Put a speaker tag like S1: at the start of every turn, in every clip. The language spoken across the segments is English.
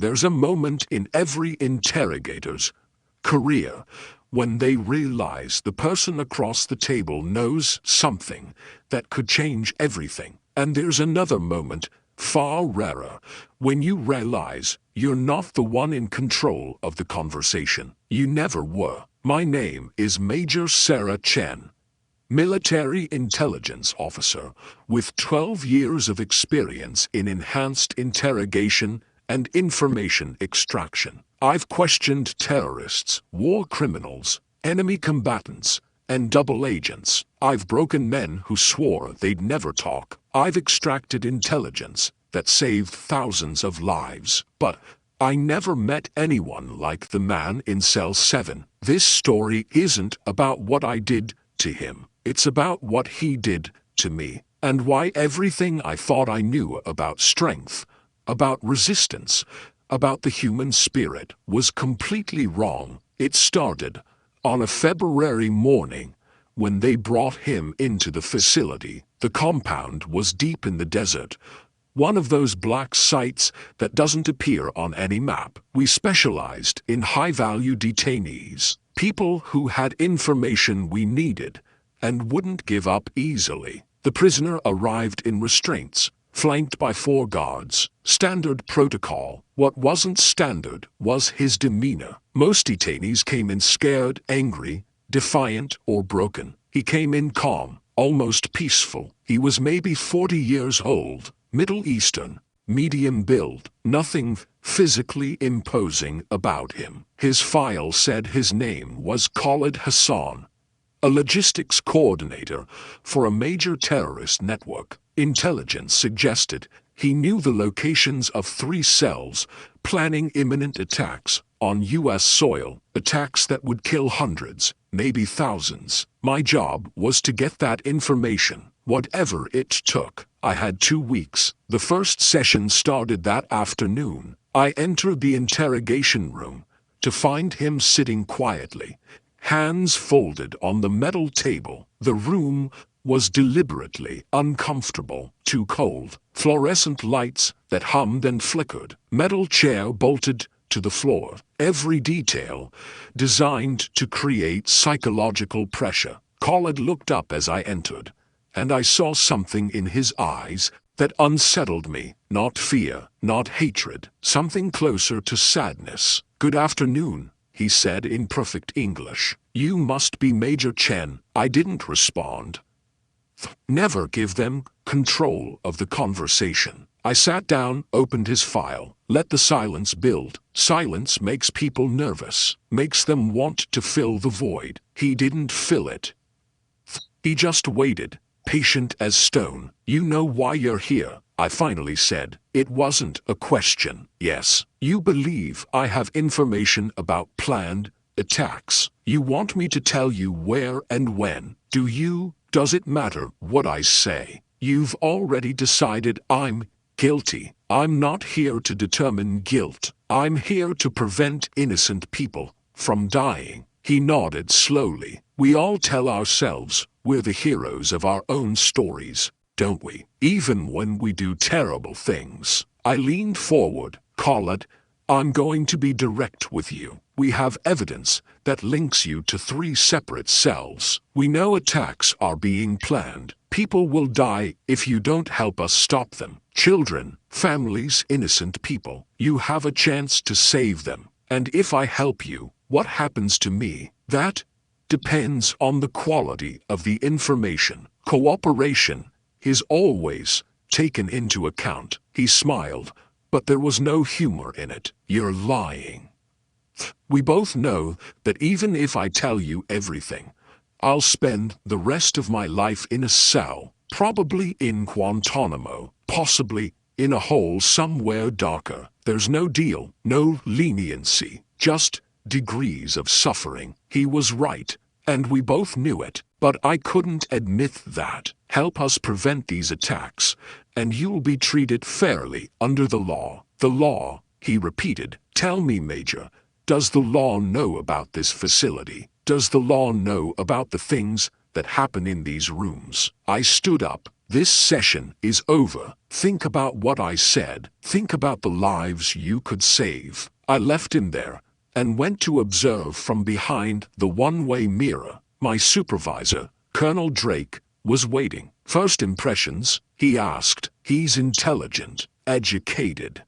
S1: There's a moment in every interrogator's career when they realize the person across the table knows something that could change everything. And there's another moment, far rarer, when you realize you're not the one in control of the conversation. You never were. My name is Major Sarah Chen, military intelligence officer with 12 years of experience in enhanced interrogation and information extraction. I've questioned terrorists, war criminals, enemy combatants, and double agents. I've broken men who swore they'd never talk. I've extracted intelligence that saved thousands of lives. But I never met anyone like the man in cell 7. This story isn't about what I did to him. It's about what he did to me, and why everything I thought I knew about strength, about resistance, about the human spirit was completely wrong. It started on a February morning when they brought him into the facility. The compound was deep in the desert, one of those black sites that doesn't appear on any map. We specialized in high-value detainees, people who had information we needed and wouldn't give up easily. The prisoner arrived in restraints, flanked by 4 guards. Standard protocol. What wasn't standard was his demeanor. Most detainees came in scared, angry, defiant, or broken. He came in calm, almost peaceful. He was maybe 40 years old, Middle Eastern, medium build, nothing physically imposing about him. His file said his name was Khalid Hassan, a logistics coordinator for a major terrorist network. Intelligence suggested he knew the locations of 3 cells planning imminent attacks on U.S. soil, attacks that would kill hundreds, maybe thousands. My job was to get that information, whatever it took. I had 2 weeks. The first session started that afternoon. I entered the interrogation room to find him sitting quietly, hands folded on the metal table. The room was deliberately uncomfortable, too cold. Fluorescent lights that hummed and flickered. Metal chair bolted to the floor. Every detail designed to create psychological pressure. Khalid looked up as I entered, and I saw something in his eyes that unsettled me. Not fear, not hatred, something closer to sadness. "Good afternoon," he said in perfect English. "You must be Major Chen." I didn't respond. Never give them control of the conversation. I sat down, opened his file, let the silence build. Silence makes people nervous, makes them want to fill the void. He didn't fill it. He just waited, patient as stone. "You know why you're here," I finally said. It wasn't a question. "Yes." "You believe I have information about planned attacks. You want me to tell you where and when. Do you? Does it matter what I say? You've already decided I'm guilty. I'm not here to determine guilt. I'm here to prevent innocent people from dying." He nodded slowly. "We all tell ourselves we're the heroes of our own stories, don't we? Even when we do terrible things." I leaned forward. "Khalid, I'm going to be direct with you. We have evidence that links you to 3 separate cells. We know attacks are being planned. People will die if you don't help us stop them. Children, families, innocent people. You have a chance to save them. And if I help you, what happens to me? That depends on the quality of the information. Cooperation is always taken into account." He smiled, but there was no humor in it. "You're lying. We both know that even if I tell you everything, I'll spend the rest of my life in a cell, probably in Guantanamo, possibly in a hole somewhere darker. There's no deal, no leniency, just degrees of suffering." He was right, and we both knew it, but I couldn't admit that. "Help us prevent these attacks, and you'll be treated fairly under the law." "The law," he repeated. "Tell me, Major, does the law know about this facility? Does the law know about the things that happen in these rooms?" I stood up. This session is over. Think about what I said. Think about the lives you could save. I left him there and went to observe from behind the one-way mirror. My supervisor, Colonel Drake, was waiting. First impressions, he asked. He's intelligent, educated.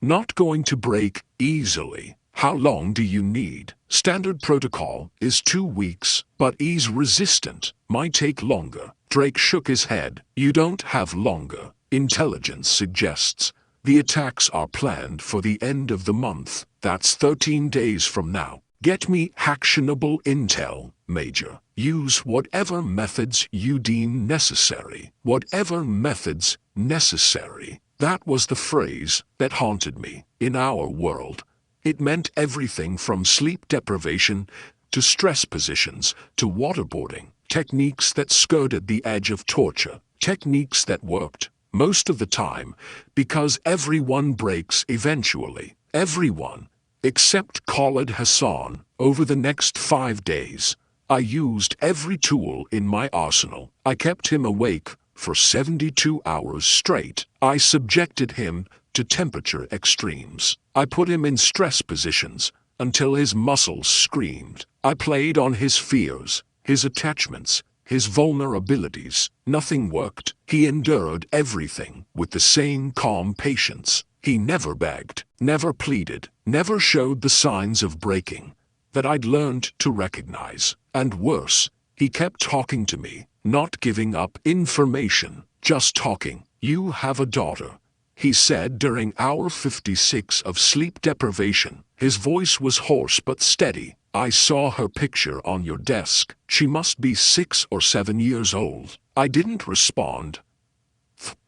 S1: Not going to break easily. How long do you need? Standard protocol is 2 weeks, but he's resistant. Might take longer. Drake shook his head. You don't have longer. Intelligence suggests the attacks are planned for the end of the month. That's 13 days from now. Get me actionable intel, Major. Use whatever methods you deem necessary. Whatever methods necessary. That was the phrase that haunted me. In our world, it meant everything from sleep deprivation to stress positions to waterboarding. Techniques that skirted the edge of torture. Techniques that worked most of the time because everyone breaks eventually. Everyone. Except Khalid Hassan. Over the next 5 days, I used every tool in my arsenal. I kept him awake for 72 hours straight. I subjected him to temperature extremes. I put him in stress positions until his muscles screamed. I played on his fears, his attachments, his vulnerabilities. Nothing worked. He endured everything with the same calm patience. He never begged, never pleaded, never showed the signs of breaking that I'd learned to recognize. And worse, he kept talking to me, not giving up information, just talking. You have a daughter, he said during hour 56 of sleep deprivation. His voice was hoarse but steady. I saw her picture on your desk. She must be 6 or 7 years old. I didn't respond.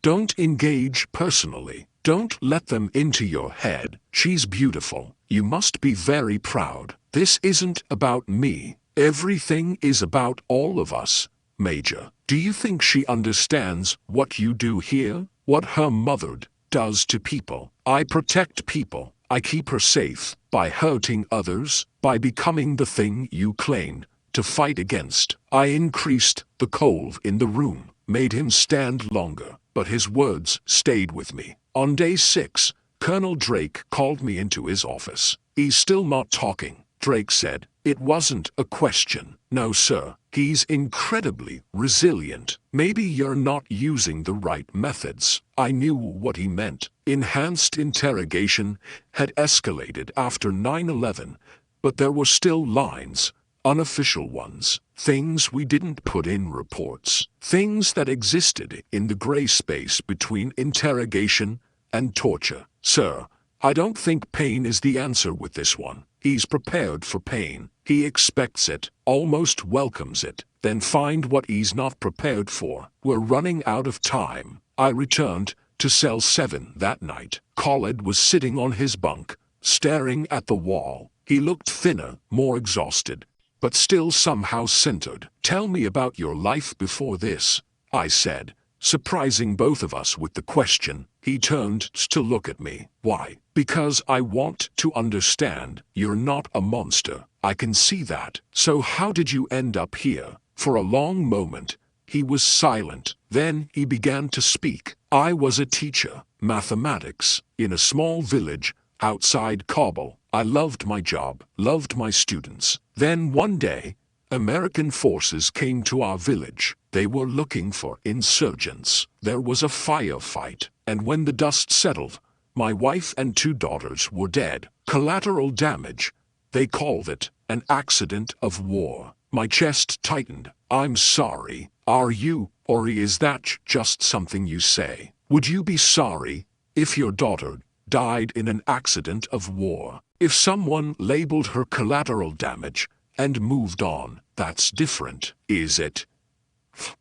S1: Don't engage personally. Don't let them into your head. She's beautiful. You must be very proud. This isn't about me. Everything is about all of us, Major. Do you think she understands what you do here? What her mother does to people? I protect people. I keep her safe by hurting others, by becoming the thing you claimed to fight against. I increased the cold in the room, made him stand longer, but his words stayed with me. On day 6, Colonel Drake called me into his office. He's still not talking, Drake said. It wasn't a question. No, sir. He's incredibly resilient. Maybe you're not using the right methods. I knew what he meant. Enhanced interrogation had escalated after 9/11, but there were still lines, unofficial ones, things we didn't put in reports, things that existed in the gray space between interrogation and torture. Sir, I don't think pain is the answer with this one. He's prepared for pain. He expects it, almost welcomes it, then find what he's not prepared for. We're running out of time. I returned to cell 7 that night. Khalid was sitting on his bunk, staring at the wall. He looked thinner, more exhausted, but still somehow centered. Tell me about your life before this, I said, surprising both of us with the question. He turned to look at me. Why? Because I want to understand. You're not a monster. I can see that. So how did you end up here? For a long moment, he was silent. Then he began to speak. I was a teacher, mathematics, in a small village outside Kabul. I loved my job, loved my students. Then one day, American forces came to our village. They were looking for insurgents. There was a firefight, and when the dust settled, my wife and 2 daughters were dead. Collateral damage. They called it an accident of war. My chest tightened. I'm sorry. Are you, or is that just something you say? Would you be sorry if your daughter died in an accident of war? If someone labeled her collateral damage and moved on, that's different, is it?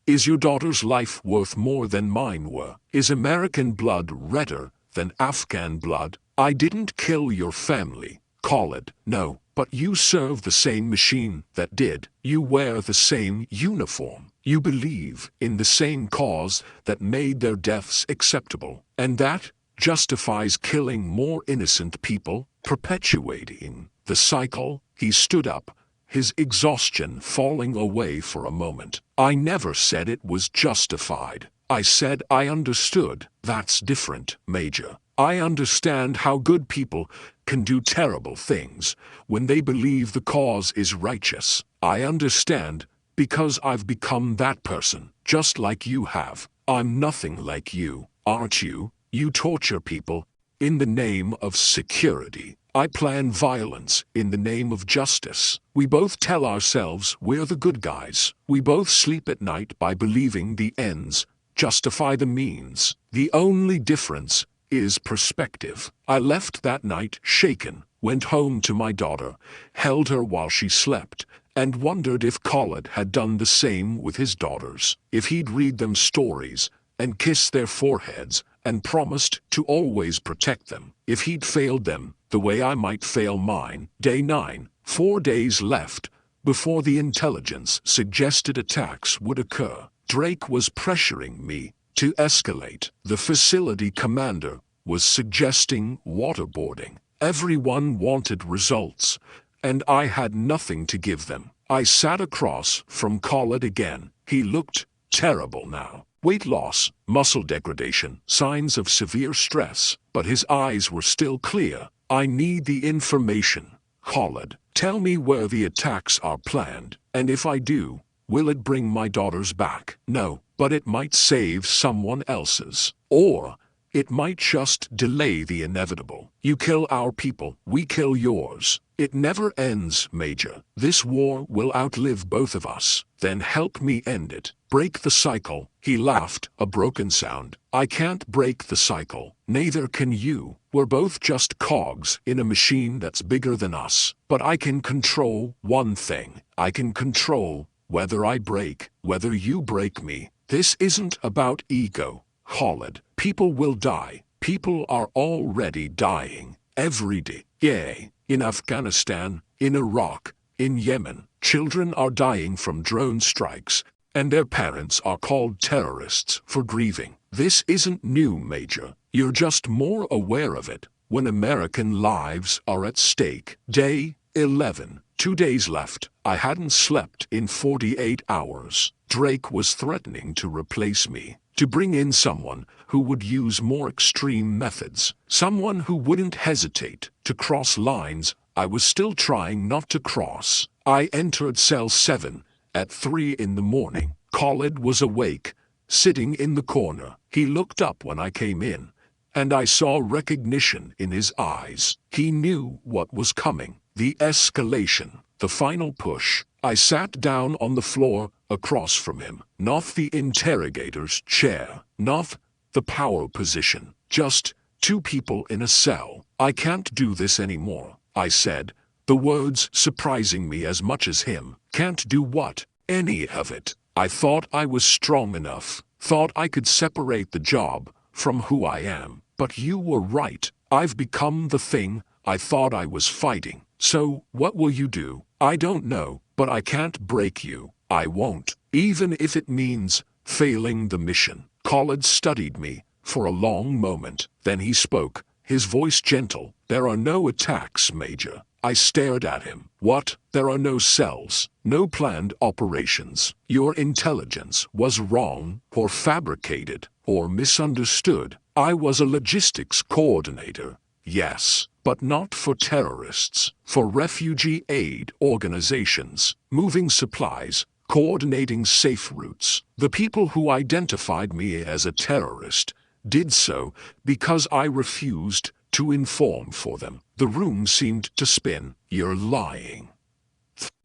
S1: Is your daughter's life worth more than mine were? Is American blood redder than Afghan blood? I didn't kill your family, Khalid. No, but you serve the same machine that did. You wear the same uniform. You believe in the same cause that made their deaths acceptable. And that justifies killing more innocent people, perpetuating the cycle. He stood up, his exhaustion falling away for a moment. I never said it was justified. I said I understood. That's different, Major. I understand how good people can do terrible things when they believe the cause is righteous. I understand because I've become that person, just like you have. I'm nothing like you, aren't you? You torture people in the name of security. I plan violence in the name of justice. We both tell ourselves we're the good guys. We both sleep at night by believing the ends justify the means. The only difference is perspective. I left that night shaken, went home to my daughter, held her while she slept, and wondered if Khalid had done the same with his daughters, if he'd read them stories and kiss their foreheads and promised to always protect them, if he'd failed them the way I might fail mine. Day 9, 4 days left before the intelligence suggested attacks would occur. Drake was pressuring me to escalate. The facility commander was suggesting waterboarding. Everyone wanted results, and I had nothing to give them. I sat across from Khalid again. He looked terrible now. Weight loss, muscle degradation, signs of severe stress, but his eyes were still clear. I need the information. Khalid, tell me where the attacks are planned, and if I do, will it bring my daughters back? No, but it might save someone else's. Or it might just delay the inevitable. You kill our people, we kill yours. It never ends, Major. This war will outlive both of us. Then help me end it. Break the cycle. He laughed, a broken sound. I can't break the cycle. Neither can you. We're both just cogs in a machine that's bigger than us. But I can control one thing. I can control whether I break, whether you break me. This isn't about ego, Khalid. People will die. People are already dying. Every day. Yay. In Afghanistan, in Iraq, in Yemen, children are dying from drone strikes, and their parents are called terrorists for grieving. This isn't new, Major. You're just more aware of it when American lives are at stake. Day 11. 2 days left. I hadn't slept in 48 hours. Drake was threatening to replace me, to bring in someone who would use more extreme methods, someone who wouldn't hesitate to cross lines I was still trying not to cross. I entered cell 7 at 3 in the morning. Khalid was awake, sitting in the corner. He looked up when I came in, and I saw recognition in his eyes. He knew what was coming. The escalation, the final push. I sat down on the floor across from him. Not the interrogator's chair, not the power position. Just 2 people in a cell. I can't do this anymore, I said, the words surprising me as much as him. Can't do what? Any of it. I thought I was strong enough, thought I could separate the job from who I am. But you were right. I've become the thing I thought I was fighting. So, what will you do? I don't know, but I can't break you. I won't, even if it means failing the mission. Khalid studied me for a long moment. Then he spoke, his voice gentle. There are no attacks, Major. I stared at him. What? There are no cells, no planned operations. Your intelligence was wrong, or fabricated, or misunderstood. I was a logistics coordinator. Yes, but not for terrorists, for refugee aid organizations, moving supplies, coordinating safe routes. The people who identified me as a terrorist did so because I refused to inform for them. The room seemed to spin. You're lying.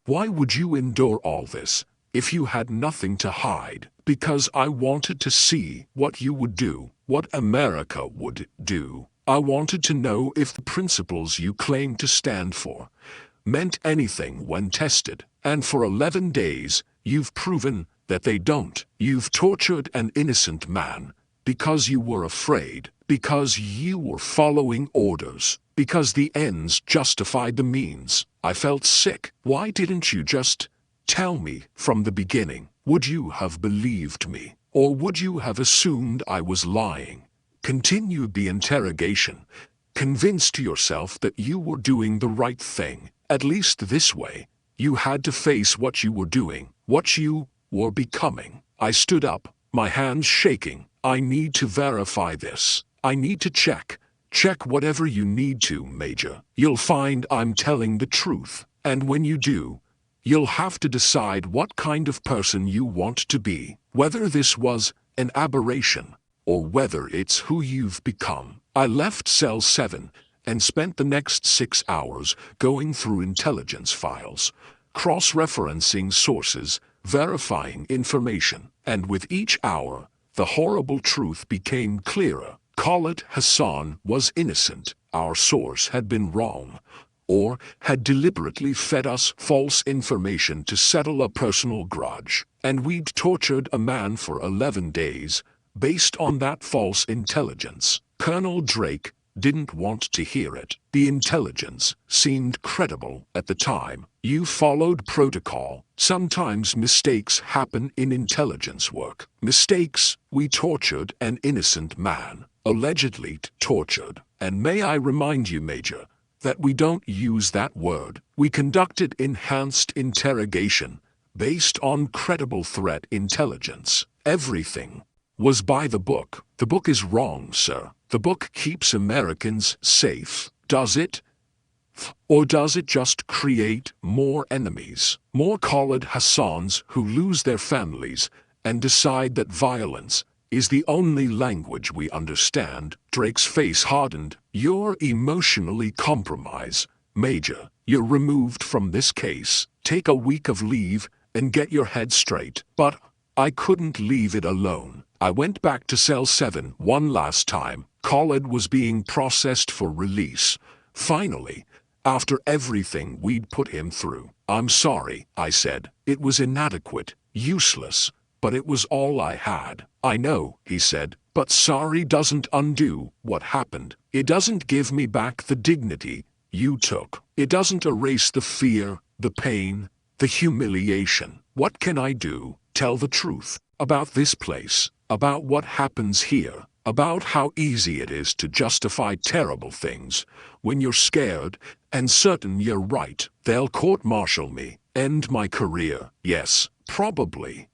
S1: Why would you endure all this if you had nothing to hide? Because I wanted to see what you would do, what America would do. I wanted to know if the principles you claim to stand for meant anything when tested, and for 11 days, you've proven that they don't. You've tortured an innocent man because you were afraid, because you were following orders, because the ends justified the means. I felt sick. Why didn't you just tell me from the beginning? Would you have believed me, or would you have assumed I was lying? Continued the interrogation, convinced yourself that you were doing the right thing. At least this way, You had to face what you were doing, what you were becoming. I stood up, my hands shaking. I need to verify this. I need to check. Check whatever you need to, Major. You'll find I'm telling the truth. And when you do, you'll have to decide what kind of person you want to be, whether this was an aberration or whether it's who you've become. I left Cell 7 and spent the next 6 hours going through intelligence files, cross-referencing sources, verifying information, and with each hour, the horrible truth became clearer. Khalid Hassan was innocent. Our source had been wrong, or had deliberately fed us false information to settle a personal grudge. And we'd tortured a man for 11 days, based on that false intelligence. Colonel Drake didn't want to hear it. The intelligence seemed credible at the time. You followed protocol. Sometimes mistakes happen in intelligence work. Mistakes. We tortured an innocent man. Allegedly tortured. And may I remind you, Major, that we don't use that word. We conducted enhanced interrogation based on credible threat intelligence. Everything was by the book. The book is wrong, sir. The book keeps Americans safe. Does it? Or does it just create more enemies? More Khalid Hassans who lose their families and decide that violence is the only language we understand? Drake's face hardened. You're emotionally compromised, Major. You're removed from this case. Take a week of leave and get your head straight. But I couldn't leave it alone. I went back to Cell 7 one last time. Khalid was being processed for release. Finally, after everything we'd put him through. I'm sorry, I said. It was inadequate, useless, but it was all I had. I know, he said, but sorry doesn't undo what happened. It doesn't give me back the dignity you took. It doesn't erase the fear, the pain, the humiliation. What can I do? Tell the truth about this place, about what happens here, about how easy it is to justify terrible things when you're scared and certain you're right. They'll court-martial me, end my career. Yes, probably.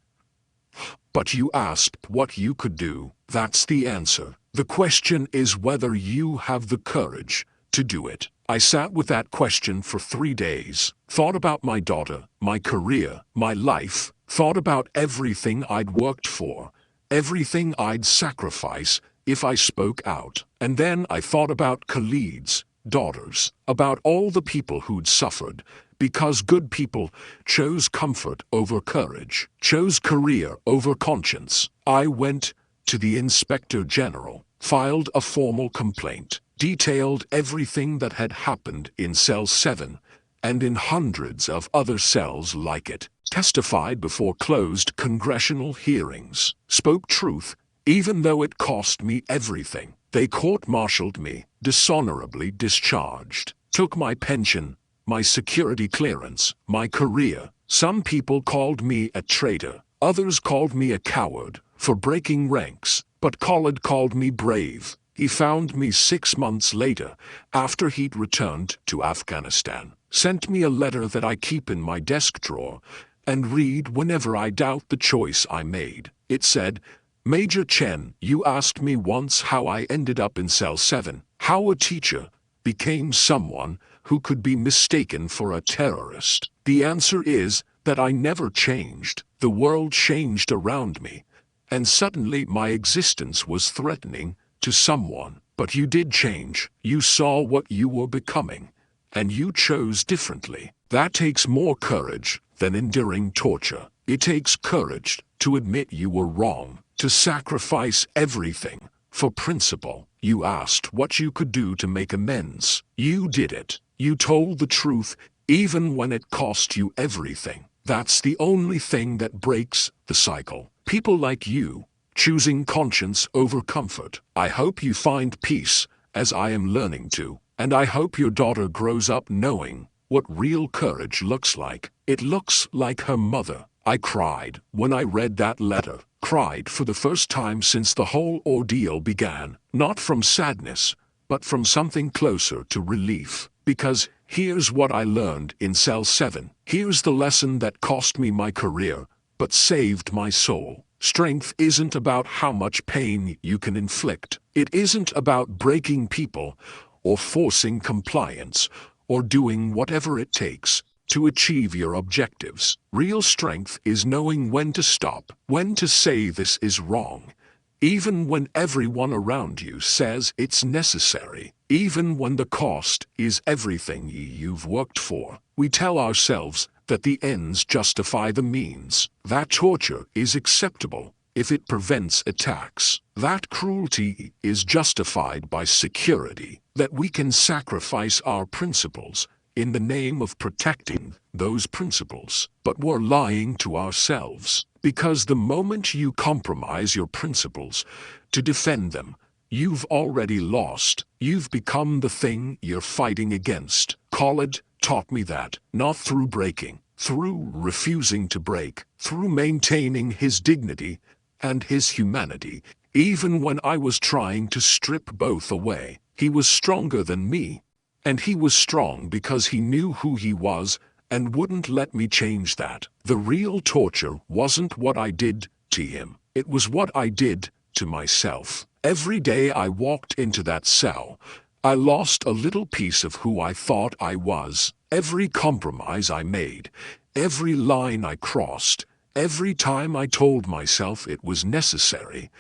S1: But you asked what you could do. That's the answer. The question is whether you have the courage to do it. I sat with that question for 3 days, thought about my daughter, my career, my life, thought about everything I'd worked for, everything I'd sacrifice if I spoke out. And then I thought about Khalid's daughters, about all the people who'd suffered, because good people chose comfort over courage, chose career over conscience. I went to the Inspector General, filed a formal complaint, detailed everything that had happened in Cell 7 and in hundreds of other cells like it, testified before closed congressional hearings, spoke truth, even though it cost me everything. They court-martialed me, dishonorably discharged, took my pension, my security clearance, my career. Some people called me a traitor, others called me a coward for breaking ranks, but Khalid called me brave. He found me 6 months later, after he'd returned to Afghanistan, sent me a letter that I keep in my desk drawer and read whenever I doubt the choice I made. It said, Major Chen, you asked me once how I ended up in Cell 7, how a teacher became someone who could be mistaken for a terrorist. The answer is that I never changed. The world changed around me, and suddenly my existence was threatening to someone. But you did change. You saw what you were becoming, and you chose differently. That takes more courage than enduring torture. It takes courage to admit you were wrong, to sacrifice everything for principle. You asked what you could do to make amends. You did it. You told the truth, even when it cost you everything. That's the only thing that breaks the cycle. People like you, choosing conscience over comfort. I hope you find peace, as I am learning to, and I hope your daughter grows up knowing what real courage looks like. It looks like her mother. I cried when I read that letter, cried for the first time since the whole ordeal began, not from sadness, but from something closer to relief. Because here's what I learned in Cell 7. Here's the lesson that cost me my career, but saved my soul. Strength isn't about how much pain you can inflict. It isn't about breaking people, or forcing compliance, or doing whatever it takes to achieve your objectives. Real strength is knowing when to stop, when to say this is wrong, even when everyone around you says it's necessary, even when the cost is everything you've worked for. We tell ourselves that the ends justify the means, that torture is acceptable if it prevents attacks, that cruelty is justified by security, that we can sacrifice our principles in the name of protecting those principles. But we're lying to ourselves, because the moment you compromise your principles to defend them, you've already lost. You've become the thing you're fighting against. Khalid taught me that, not through breaking, through refusing to break, through maintaining his dignity and his humanity. Even when I was trying to strip both away, he was stronger than me. And he was strong because he knew who he was and wouldn't let me change that. The real torture wasn't what I did to him. It was what I did to myself. Every day I walked into that cell, I lost a little piece of who I thought I was. Every compromise I made, every line I crossed, every time I told myself it was necessary,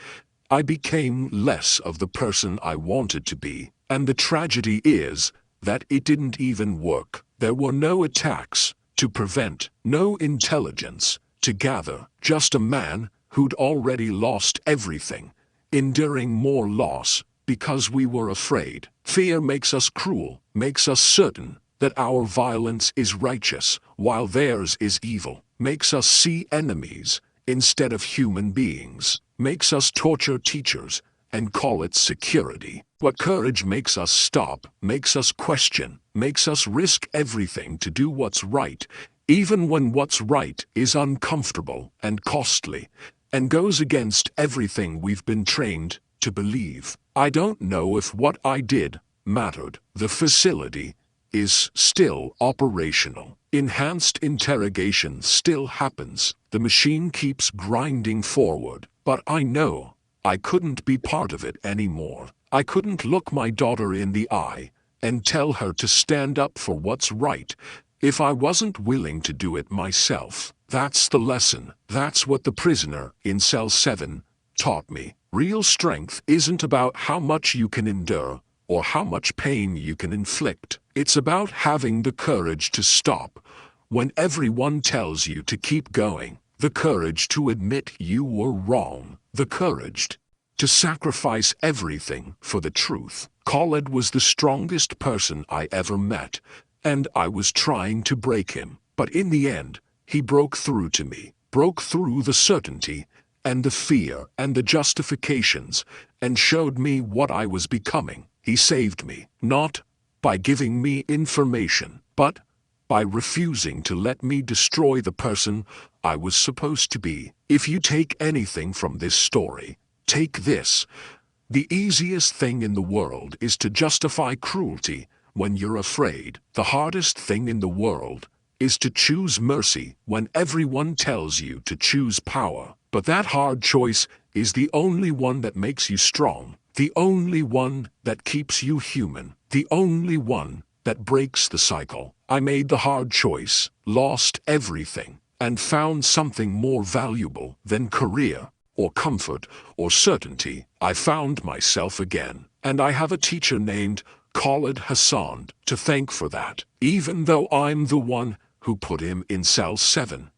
S1: I became less of the person I wanted to be. And the tragedy is that it didn't even work. There were no attacks to prevent, no intelligence to gather, just a man who'd already lost everything, enduring more loss because we were afraid. Fear makes us cruel, makes us certain that our violence is righteous while theirs is evil, makes us see enemies instead of human beings, makes us torture teachers and call it security. But courage makes us stop, makes us question, makes us risk everything to do what's right, even when what's right is uncomfortable and costly, and goes against everything we've been trained to believe. I don't know if what I did mattered. The facility is still operational. Enhanced interrogation still happens. The machine keeps grinding forward, but I know I couldn't be part of it anymore. I couldn't look my daughter in the eye and tell her to stand up for what's right if I wasn't willing to do it myself. That's the lesson. That's what the prisoner in cell 7 taught me. Real strength isn't about how much you can endure or how much pain you can inflict. It's about having the courage to stop when everyone tells you to keep going, the courage to admit you were wrong, the courage to sacrifice everything for the truth. Khalid was the strongest person I ever met, and I was trying to break him. But in the end, he broke through to me, broke through the certainty and the fear and the justifications, and showed me what I was becoming. He saved me, not by giving me information, but by refusing to let me destroy the person I was supposed to be. If you take anything from this story, take this. The easiest thing in the world is to justify cruelty when you're afraid. The hardest thing in the world is to choose mercy when everyone tells you to choose power. But that hard choice is the only one that makes you strong, the only one that keeps you human, the only one that breaks the cycle. I made the hard choice, lost everything, and found something more valuable than career, or comfort, or certainty. I found myself again, and I have a teacher named Khalid Hassan to thank for that, even though I'm the one who put him in cell 7.